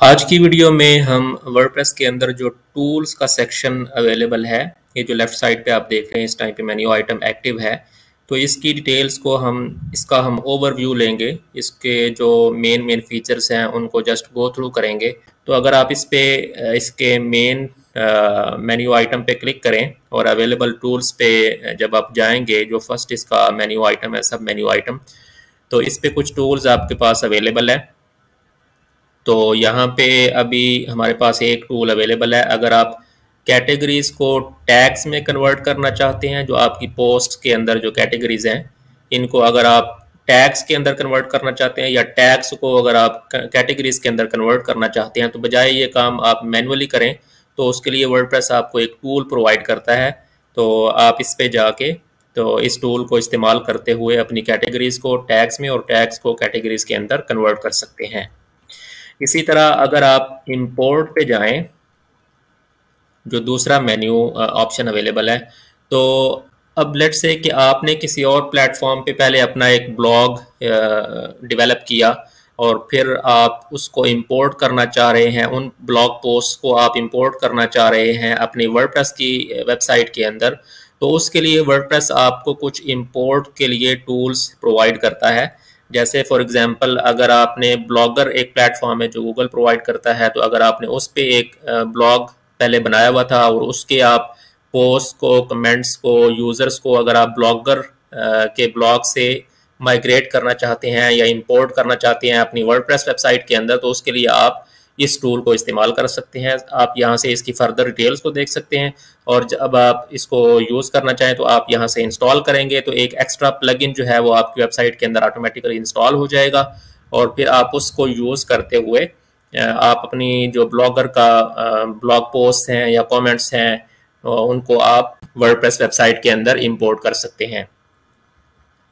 आज की वीडियो में हम वर्डप्रेस के अंदर जो टूल्स का सेक्शन अवेलेबल है, ये जो लेफ्ट साइड पे आप देख रहे हैं इस टाइम पे मेन्यू आइटम एक्टिव है। तो इसकी डिटेल्स को इसका हम ओवरव्यू लेंगे। इसके जो मेन फीचर्स हैं उनको जस्ट गो थ्रू करेंगे। तो अगर आप इसके मेन मेन्यू आइटम पे क्लिक करें और अवेलेबल टूल्स पे जब आप जाएंगे, जो फर्स्ट इसका मेन्यू आइटम है सब मेन्यू आइटम, तो इस पे कुछ टूल्स आपके पास अवेलेबल है। तो यहाँ पे अभी हमारे पास एक टूल अवेलेबल है। अगर आप कैटेगरीज को टैग्स में कन्वर्ट करना चाहते हैं, जो आपकी पोस्ट के अंदर जो कैटेगरीज हैं इनको अगर आप टैग्स के अंदर कन्वर्ट करना चाहते हैं, या टैग्स को अगर आप कैटेगरीज के अंदर कन्वर्ट करना चाहते हैं, तो बजाय ये काम आप मैनुअली करें तो उसके लिए वर्डप्रेस आपको एक टूल प्रोवाइड करता है। तो आप इस पे जाके तो इस टूल को इस्तेमाल करते हुए अपनी कैटेगरीज को टैग्स में और टैग्स को कैटेगरीज के अंदर कन्वर्ट कर सकते हैं। इसी तरह अगर आप इंपोर्ट पे जाएं, जो दूसरा मेन्यू ऑप्शन अवेलेबल है, तो अब लेट्स से कि आपने किसी और प्लेटफॉर्म पे पहले अपना एक ब्लॉग डेवलप किया और फिर आप उसको इंपोर्ट करना चाह रहे हैं, उन ब्लॉग पोस्ट को आप इंपोर्ट करना चाह रहे हैं अपनी वर्डप्रेस की वेबसाइट के अंदर। तो उसके लिए वर्डप्रेस आपको कुछ इंपोर्ट के लिए टूल्स प्रोवाइड करता है। जैसे फॉर एग्जांपल, अगर आपने ब्लॉगर एक प्लेटफॉर्म है जो गूगल प्रोवाइड करता है, तो अगर आपने उस पर एक ब्लॉग पहले बनाया हुआ था और उसके आप पोस्ट को, कमेंट्स को, यूज़र्स को अगर आप ब्लॉगर के ब्लॉग से माइग्रेट करना चाहते हैं या इंपोर्ट करना चाहते हैं अपनी वर्डप्रेस वेबसाइट के अंदर, तो उसके लिए आप इस टूल को इस्तेमाल कर सकते हैं। आप यहाँ से इसकी फर्दर डिटेल्स को देख सकते हैं और जब आप इसको यूज़ करना चाहें तो आप यहाँ से इंस्टॉल करेंगे तो एक एक्स्ट्रा प्लगइन जो है वो आपकी वेबसाइट के अंदर ऑटोमेटिकली इंस्टॉल हो जाएगा और फिर आप उसको यूज़ करते हुए आप अपनी जो ब्लॉगर का ब्लॉग पोस्ट हैं या कमेंट्स हैं उनको आप वर्डप्रेस वेबसाइट के अंदर इंपोर्ट कर सकते हैं।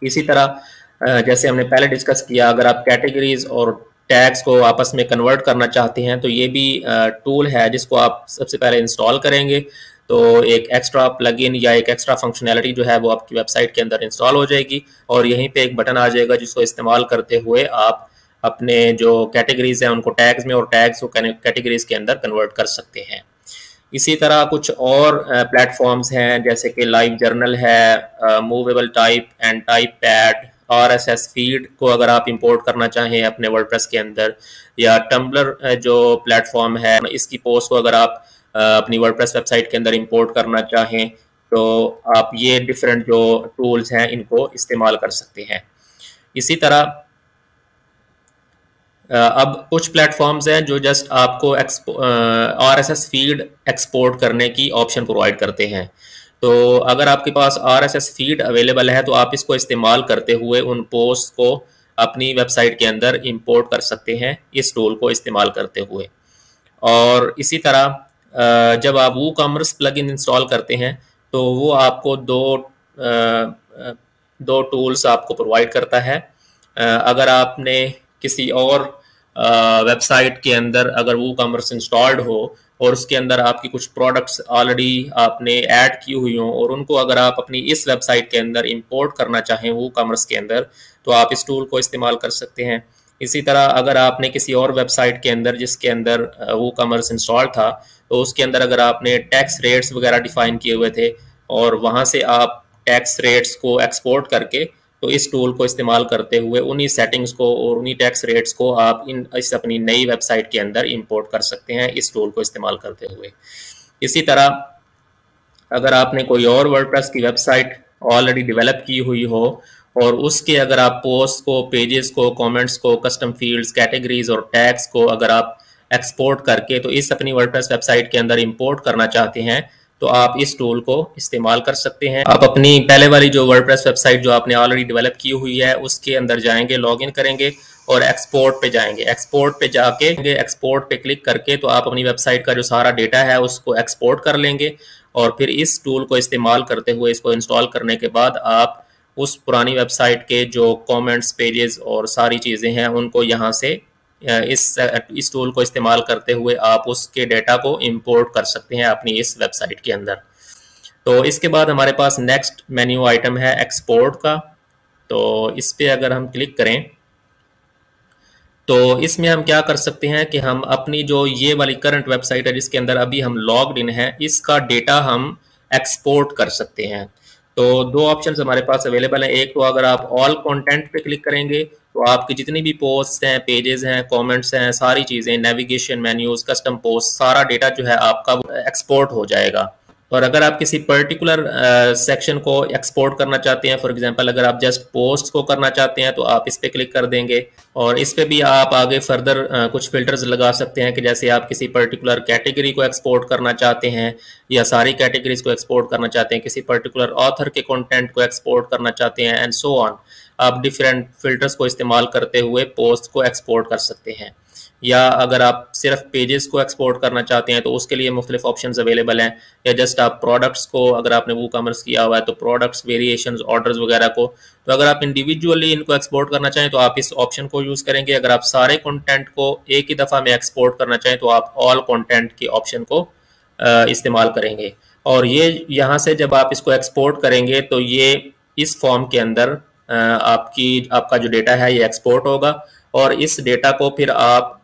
इसी तरह जैसे हमने पहले डिस्कस किया, अगर आप कैटेगरीज और टैग्स को आपस में कन्वर्ट करना चाहते हैं तो ये भी टूल है जिसको आप सबसे पहले इंस्टॉल करेंगे तो एक एक्स्ट्रा प्लगइन या एक एक्स्ट्रा फंक्शनैलिटी जो है वो आपकी वेबसाइट के अंदर इंस्टॉल हो जाएगी और यहीं पे एक बटन आ जाएगा जिसको इस्तेमाल करते हुए आप अपने जो कैटेगरीज हैं उनको टैग्स में और टैग्स को कैटेगरीज के अंदर कन्वर्ट कर सकते हैं। इसी तरह कुछ और प्लेटफॉर्म्स हैं जैसे कि लाइव जर्नल है, movable type and type pad, RSS feed को अगर आप इंपोर्ट करना चाहें अपने वर्डप्रेस के अंदर, या टम्बलर जो प्लेटफॉर्म है इसकी पोस्ट को अगर आप अपनी वर्डप्रेस वेबसाइट के अंदर इंपोर्ट करना चाहें तो आप ये डिफरेंट जो टूल्स हैं इनको इस्तेमाल कर सकते हैं। इसी तरह अब कुछ प्लेटफॉर्म्स हैं जो जस्ट आपको RSS फीड एक्सपोर्ट करने की ऑप्शन प्रोवाइड करते हैं। तो अगर आपके पास RSS फीड अवेलेबल है तो आप इसको इस्तेमाल करते हुए उन पोस्ट को अपनी वेबसाइट के अंदर इंपोर्ट कर सकते हैं इस टूल को इस्तेमाल करते हुए। और इसी तरह जब आप वूकॉमर्स प्लगइन इंस्टॉल करते हैं तो वो आपको दो टूल्स आपको प्रोवाइड करता है। अगर आपने किसी और वेबसाइट के अंदर अगर वूकॉमर्स इंस्टॉल्ड हो और उसके अंदर आपकी कुछ प्रोडक्ट्स ऑलरेडी आपने ऐड की हुई हों और उनको अगर आप अपनी इस वेबसाइट के अंदर इंपोर्ट करना चाहें वूकॉमर्स के अंदर, तो आप इस टूल को इस्तेमाल कर सकते हैं। इसी तरह अगर आपने किसी और वेबसाइट के अंदर जिसके अंदर वूकॉमर्स इंस्टॉल था तो उसके अंदर अगर आपने टैक्स रेट्स वगैरह डिफाइन किए हुए थे और वहाँ से आप टैक्स रेट्स को एक्सपोर्ट करके तो इस टूल को इस्तेमाल करते हुए उन्हीं सेटिंग्स को और उन्हीं टैक्स रेट्स को आप इस अपनी नई वेबसाइट के अंदर इंपोर्ट कर सकते हैं इस टूल को इस्तेमाल करते हुए। इसी तरह अगर आपने कोई और वर्डप्रेस की वेबसाइट ऑलरेडी डेवलप की हुई हो और उसके अगर आप पोस्ट को, पेजेस को, कमेंट्स को, कस्टम फील्ड्स, कैटेगरीज और टैग्स को अगर आप एक्सपोर्ट करके तो इस अपनी वर्डप्रेस वेबसाइट के अंदर इंपोर्ट करना चाहते हैं तो आप इस टूल को इस्तेमाल कर सकते हैं। आप अपनी पहले वाली जो वर्डप्रेस वेबसाइट जो आपने ऑलरेडी डेवलप की हुई है उसके अंदर जाएंगे, लॉगिन करेंगे और एक्सपोर्ट पे जाएंगे। एक्सपोर्ट पे जाके एक्सपोर्ट पे क्लिक करके तो आप अपनी वेबसाइट का जो सारा डेटा है उसको एक्सपोर्ट कर लेंगे और फिर इस टूल को इस्तेमाल करते हुए इसको इंस्टॉल करने के बाद आप उस पुरानी वेबसाइट के जो कमेंट्स, पेजेस और सारी चीज़ें हैं उनको यहाँ से इस टूल को इस्तेमाल करते हुए आप उसके डेटा को इंपोर्ट कर सकते हैं अपनी इस वेबसाइट के अंदर। तो इसके बाद हमारे पास नेक्स्ट मेन्यू आइटम है एक्सपोर्ट का। तो इस पे अगर हम क्लिक करें तो इसमें हम क्या कर सकते हैं कि हम अपनी जो ये वाली करंट वेबसाइट है जिसके अंदर अभी हम लॉग्ड इन है, इसका डेटा हम एक्सपोर्ट कर सकते हैं। तो दो ऑप्शंस हमारे पास अवेलेबल हैं। एक तो अगर आप ऑल कंटेंट पे क्लिक करेंगे तो आपकी जितनी भी पोस्ट हैं, पेजेस हैं, कमेंट्स हैं, सारी चीज़ें, नेविगेशन मेन्यूज, कस्टम पोस्ट, सारा डेटा जो है आपका एक्सपोर्ट हो जाएगा। और अगर आप किसी पर्टिकुलर सेक्शन को एक्सपोर्ट करना चाहते हैं, फॉर एग्जांपल अगर आप जस्ट पोस्ट को करना चाहते हैं तो आप इस पर क्लिक कर देंगे और इस पे भी आप आगे फर्दर कुछ फिल्टर्स लगा सकते हैं कि जैसे आप किसी पर्टिकुलर कैटेगरी को एक्सपोर्ट करना चाहते हैं या सारी कैटेगरीज को एक्सपोर्ट करना चाहते हैं, किसी पर्टिकुलर ऑथर के कंटेंट को एक्सपोर्ट करना चाहते हैं एंड सो ऑन। आप डिफरेंट फिल्टर्स को इस्तेमाल करते हुए पोस्ट को एक्सपोर्ट कर सकते हैं। या अगर आप सिर्फ पेजेस को एक्सपोर्ट करना चाहते हैं तो उसके लिए मुख्तलिफ ऑप्शंस अवेलेबल हैं। या जस्ट आप प्रोडक्ट्स को, अगर आपने वो कॉमर्स किया हुआ है तो प्रोडक्ट्स, वेरिएशंस, ऑर्डर्स वगैरह को, तो अगर आप इंडिविजुअली इनको एक्सपोर्ट करना चाहें तो आप इस ऑप्शन को यूज़ करेंगे। अगर आप सारे कंटेंट को एक ही दफ़ा में एक्सपोर्ट करना चाहें तो आप ऑल कंटेंट की ऑप्शन को इस्तेमाल करेंगे। और ये यहाँ से जब आप इसको एक्सपोर्ट करेंगे तो ये इस फॉर्म के अंदर आपका जो डेटा है ये एक्सपोर्ट होगा और इस डेटा को फिर आप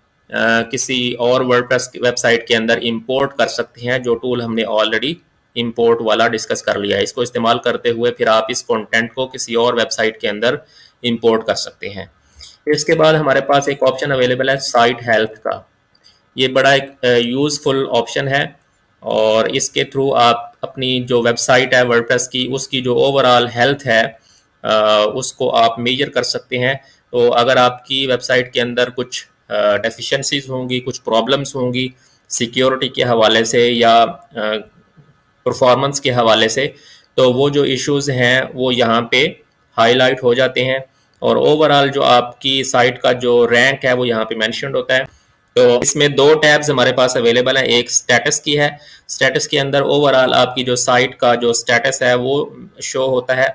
किसी और वर्डप्रेस वेबसाइट के अंदर इंपोर्ट कर सकते हैं, जो टूल हमने ऑलरेडी इंपोर्ट वाला डिस्कस कर लिया है। इसको इस्तेमाल करते हुए फिर आप इस कंटेंट को किसी और वेबसाइट के अंदर इंपोर्ट कर सकते हैं। इसके बाद हमारे पास एक ऑप्शन अवेलेबल है साइट हेल्थ का। ये बड़ा एक यूज़फुल ऑप्शन है और इसके थ्रू आप अपनी जो वेबसाइट है वर्डप्रेस की, उसकी जो ओवरऑल हेल्थ है उसको आप मेजर कर सकते हैं। तो अगर आपकी वेबसाइट के अंदर कुछ डेफिशिएंसीज होंगी, कुछ प्रॉब्लम्स होंगी सिक्योरिटी के हवाले से या परफॉर्मेंस के हवाले से, तो वो जो इश्यूज हैं वो यहाँ पे हाईलाइट हो जाते हैं और ओवरऑल जो आपकी साइट का जो रैंक है वो यहाँ पे मेंशन्ड होता है। तो इसमें दो टैब्स हमारे पास अवेलेबल हैं। एक स्टेटस की है, स्टेटस के अंदर ओवरऑल आपकी जो साइट का जो स्टेटस है वो शो होता है।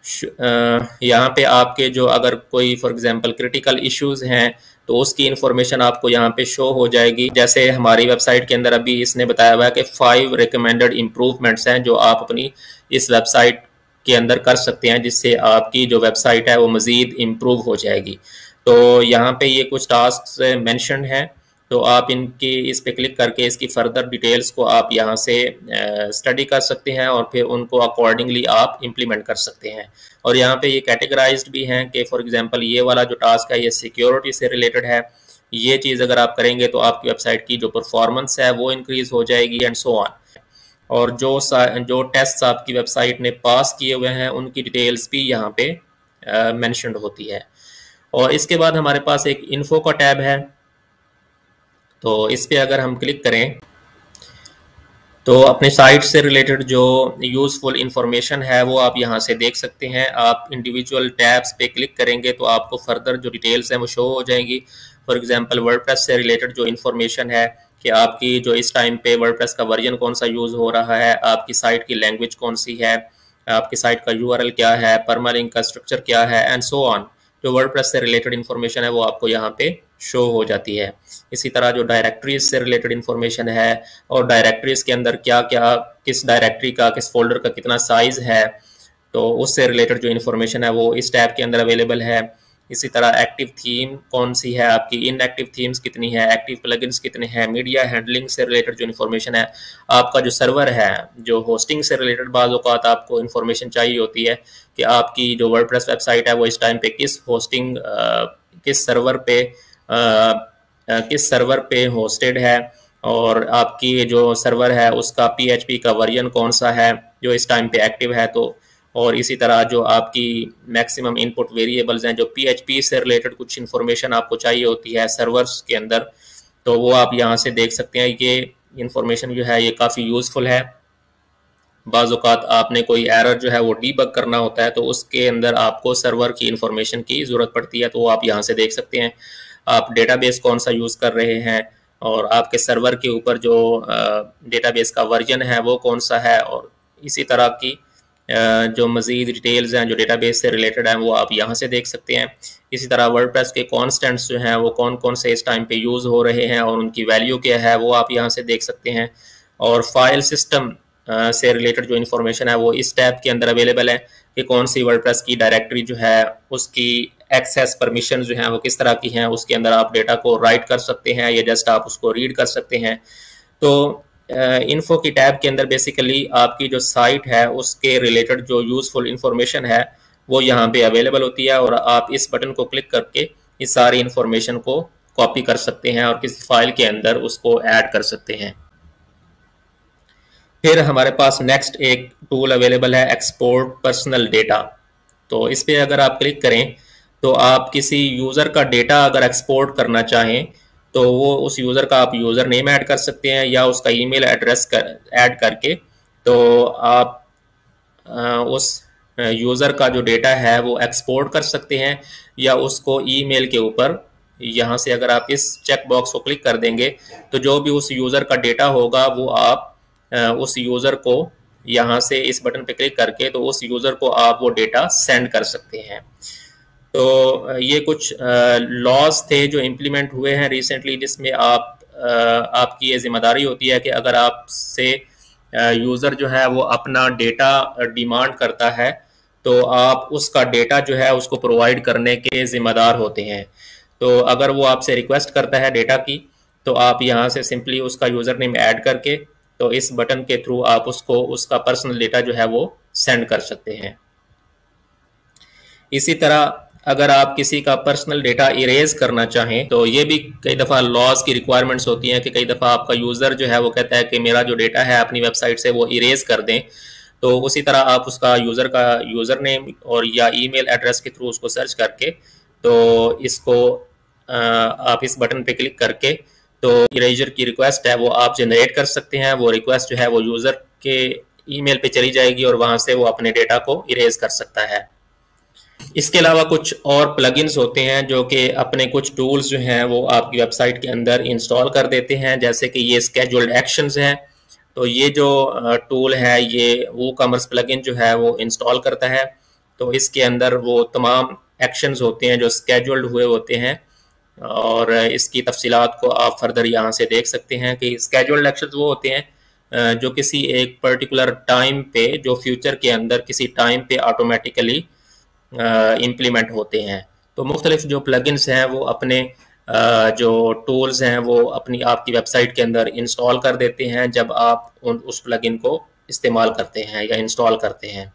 यहाँ पे आपके जो अगर कोई फॉर एग्जांपल क्रिटिकल इश्यूज हैं तो उसकी इंफॉर्मेशन आपको यहाँ पे शो हो जाएगी। जैसे हमारी वेबसाइट के अंदर अभी इसने बताया हुआ है कि 5 रिकमेंडेड इम्प्रूवमेंट्स हैं जो आप अपनी इस वेबसाइट के अंदर कर सकते हैं, जिससे आपकी जो वेबसाइट है वो मज़ीद इम्प्रूव हो जाएगी। तो यहाँ पे ये कुछ टास्क मेंशन हैं, तो आप इनकी इस पे क्लिक करके इसकी फर्दर डिटेल्स को आप यहाँ से स्टडी कर सकते हैं और फिर उनको अकॉर्डिंगली आप इम्प्लीमेंट कर सकते हैं। और यहाँ पे ये कैटेगराइज्ड भी हैं कि फॉर एग्जांपल ये वाला जो टास्क है ये सिक्योरिटी से रिलेटेड है, ये चीज़ अगर आप करेंगे तो आपकी वेबसाइट की जो परफॉर्मेंस है वो इंक्रीज हो जाएगी एंड सो ऑन। और जो टेस्ट आपकी वेबसाइट ने पास किए हुए हैं उनकी डिटेल्स भी यहाँ पे मैंशनड होती है। और इसके बाद हमारे पास एक इन्फो का टैब है, तो इस पे अगर हम क्लिक करें तो अपने साइट से रिलेटेड जो यूज़फुल इंफॉर्मेशन है वो आप यहाँ से देख सकते हैं। आप इंडिविजुअल टैब्स पे क्लिक करेंगे तो आपको फर्दर जो डिटेल्स हैं वो शो हो जाएंगी। फॉर एग्जांपल वर्डप्रेस से रिलेटेड जो इंफॉर्मेशन है कि आपकी जो इस टाइम पे वर्डप्रेस का वर्जन कौन सा यूज़ हो रहा है, आपकी साइट की लैंग्वेज कौन सी है, आपकी साइट का यूआरएल क्या है, परमालिंक का स्ट्रक्चर क्या है एंड सो ऑन। जो वर्डप्रेस से रिलेटेड इन्फॉर्मेशन है वो आपको यहाँ पे शो हो जाती है। इसी तरह जो डायरेक्टरीज से रिलेटेड इन्फॉर्मेशन है और डायरेक्टरीज के अंदर क्या क्या, किस डायरेक्टरी का, किस फोल्डर का कितना साइज है, तो उससे रिलेटेड जो इन्फॉर्मेशन है वो इस टैब के अंदर अवेलेबल है। इसी तरह एक्टिव थीम कौन सी है आपकी, इनएक्टिव थीम्स कितनी है, एक्टिव प्लगइन्स कितने हैं, मीडिया हैंडलिंग से रिलेटेड जो इन्फॉर्मेशन है, आपका जो सर्वर है, जो होस्टिंग से रिलेटेड बाज़ औक़ात आपको इन्फॉर्मेशन चाहिए होती है कि आपकी जो वर्डप्रेस वेबसाइट है वो इस टाइम पे किस होस्टिंग किस सर्वर पे होस्टेड है और आपकी जो सर्वर है उसका PHP का वर्जन कौन सा है जो इस टाइम पे एक्टिव है। तो और इसी तरह जो आपकी मैक्सिमम इनपुट वेरिएबल्स हैं, जो PHP से रिलेटेड कुछ इन्फॉर्मेशन आपको चाहिए होती है सर्वर्स के अंदर, तो वो आप यहाँ से देख सकते हैं। ये इन्फॉर्मेशन जो है ये काफ़ी यूज़फुल है। बाज़ औक़ात आपने कोई एरर जो है वो डीबग करना होता है तो उसके अंदर आपको सर्वर की इन्फॉर्मेशन की ज़रूरत पड़ती है, तो वो आप यहाँ से देख सकते हैं। आप डेटाबेस कौन सा यूज़ कर रहे हैं और आपके सर्वर के ऊपर जो डेटाबेस का वर्जन है वो कौन सा है, और इसी तरह की जो मज़ीद डिटेल्स हैं जो डेटाबेस से रिलेटेड हैं वो आप यहाँ से देख सकते हैं। इसी तरह वर्डप्रेस के कॉन्स्टेंट्स जो हैं वो कौन कौन से इस टाइम पे यूज़ हो रहे हैं और उनकी वैल्यू क्या है वो आप यहाँ से देख सकते हैं। और फाइल सिस्टम से रिलेटेड जो इन्फॉर्मेशन है वो इस टैब के अंदर अवेलेबल है कि कौन सी वर्डप्रेस की डायरेक्टरी जो है उसकी एक्सेस परमिशन जो हैं वो किस तरह की हैं, उसके अंदर आप डेटा को राइट कर सकते हैं या जस्ट आप उसको रीड कर सकते हैं। तो इन्फो की टैब के अंदर बेसिकली आपकी जो साइट है उसके रिलेटेड जो यूज़फुल इंफॉर्मेशन है वो यहाँ पे अवेलेबल होती है, और आप इस बटन को क्लिक करके इस सारी इंफॉर्मेशन को कॉपी कर सकते हैं और किसी फाइल के अंदर उसको ऐड कर सकते हैं। फिर हमारे पास नेक्स्ट एक टूल अवेलेबल है, एक्सपोर्ट पर्सनल डेटा। तो इस पर अगर आप क्लिक करें तो आप किसी यूज़र का डेटा अगर एक्सपोर्ट करना चाहें तो वो उस यूज़र का आप यूज़र नेम ऐड कर सकते हैं या उसका ईमेल एड्रेस ऐड करके तो आप उस यूज़र का जो डेटा है वो एक्सपोर्ट कर सकते हैं, या उसको ईमेल के ऊपर यहाँ से अगर आप इस चेक बॉक्स को क्लिक कर देंगे तो जो भी उस यूज़र का डेटा होगा वो आप उस यूज़र को यहाँ से इस बटन पे क्लिक करके तो उस यूज़र को आप वो डेटा सेंड कर सकते हैं। तो ये कुछ लॉज थे जो इम्प्लीमेंट हुए हैं रिसेंटली, जिसमें आपकी ये जिम्मेदारी होती है कि अगर आपसे यूज़र जो है वो अपना डेटा डिमांड करता है तो आप उसका डेटा जो है उसको प्रोवाइड करने के ज़िम्मेदार होते हैं। तो अगर वो आपसे रिक्वेस्ट करता है डेटा की तो आप यहाँ से सिंपली उसका यूज़र नेम ऐड करके तो इस बटन के थ्रू आप उसको उसका पर्सनल डेटा जो है वो सेंड कर सकते हैं। इसी तरह अगर आप किसी का पर्सनल डेटा इरेज करना चाहें तो ये भी कई दफ़ा लॉज की रिक्वायरमेंट्स होती हैं कि कई दफ़ा आपका यूज़र जो है वो कहता है कि मेरा जो डेटा है अपनी वेबसाइट से वो इरेज कर दें। तो उसी तरह आप उसका यूज़र का यूज़र नेम और या ईमेल एड्रेस के थ्रू उसको सर्च करके तो इसको आप इस बटन पे क्लिक करके तो इरेजर की रिक्वेस्ट है वो आप जनरेट कर सकते हैं। वो रिक्वेस्ट जो है वो यूज़र के ईमेल पे चली जाएगी और वहाँ से वो अपने डेटा को इरेज कर सकता है। इसके अलावा कुछ और प्लगइन्स होते हैं जो कि अपने कुछ टूल्स जो हैं वो आपकी वेबसाइट के अंदर इंस्टॉल कर देते हैं, जैसे कि ये स्केड्यूल्ड एक्शंस हैं। तो ये जो टूल है ये WooCommerce प्लगइन जो है वो इंस्टॉल करता है। तो इसके अंदर वो तमाम एक्शंस होते हैं जो स्केड्यूल्ड हुए होते हैं, और इसकी तफसीलात को आप फर्दर यहाँ से देख सकते हैं कि स्केड्यूल्ड एक्शंस वो होते हैं जो किसी एक पर्टिकुलर टाइम पे, जो फ्यूचर के अंदर किसी टाइम पे ऑटोमेटिकली इम्प्लीमेंट होते हैं। तो मुख्तलिफ जो प्लगइन्स हैं वो अपने जो टूल्स हैं वो अपनी आपकी वेबसाइट के अंदर इंस्टॉल कर देते हैं जब आप उस प्लगइन को इस्तेमाल करते हैं या इंस्टॉल करते हैं।